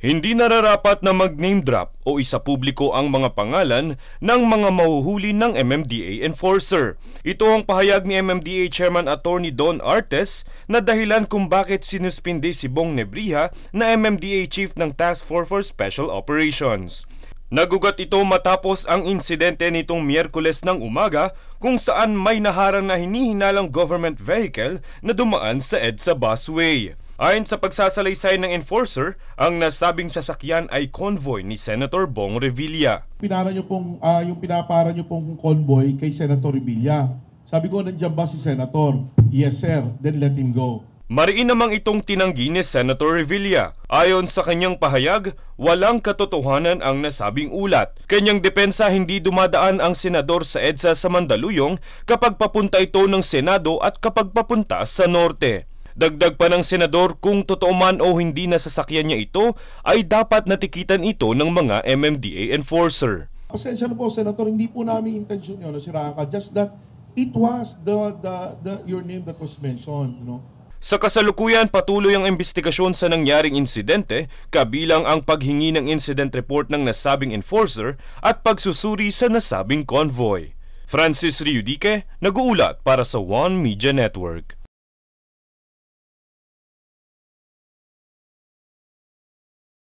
Hindi nararapat na mag-name drop o isa publiko ang mga pangalan ng mga mahuhuli ng MMDA enforcer. Ito ang pahayag ni MMDA Chairman Attorney Don Artes na dahilan kung bakit sinuspinde si Bong Nebrija na MMDA Chief ng Task Force for Special Operations. Nagugat ito matapos ang insidente nitong Miyerkules ng umaga kung saan may naharang na hinihinalang government vehicle na dumaan sa EDSA busway. Ayon sa pagsasalaysay ng enforcer, ang nasabing sasakyan ay convoy ni Senator Bong Revilla. Yung pinapara niyo pong convoy kay Senator Revilla. Sabi ko, nandiyan ba si Senator? Yes sir, then let him go. Mariin namang itong tinanggi ni Senator Revilla. Ayon sa kanyang pahayag, walang katotohanan ang nasabing ulat. Kanyang depensa, hindi dumadaan ang senador sa EDSA sa Mandaluyong kapag papunta ito ng Senado at kapag papunta sa Norte. Dagdag pa ng senador, kung totoo man o hindi na sasakyan niya ito, ay dapat natikitan ito ng mga MMDA enforcer. Pasensya na po, Senator, hindi po namin intensyon yun, nasiraan ka. Just that it was your name that was mentioned, you know. Sa kasalukuyan, patuloy ang investigasyon sa nangyaring insidente, kabilang ang paghingi ng incident report ng nasabing enforcer at pagsusuri sa nasabing convoy. Francis Riudique, nag-uulat para sa One Media Network.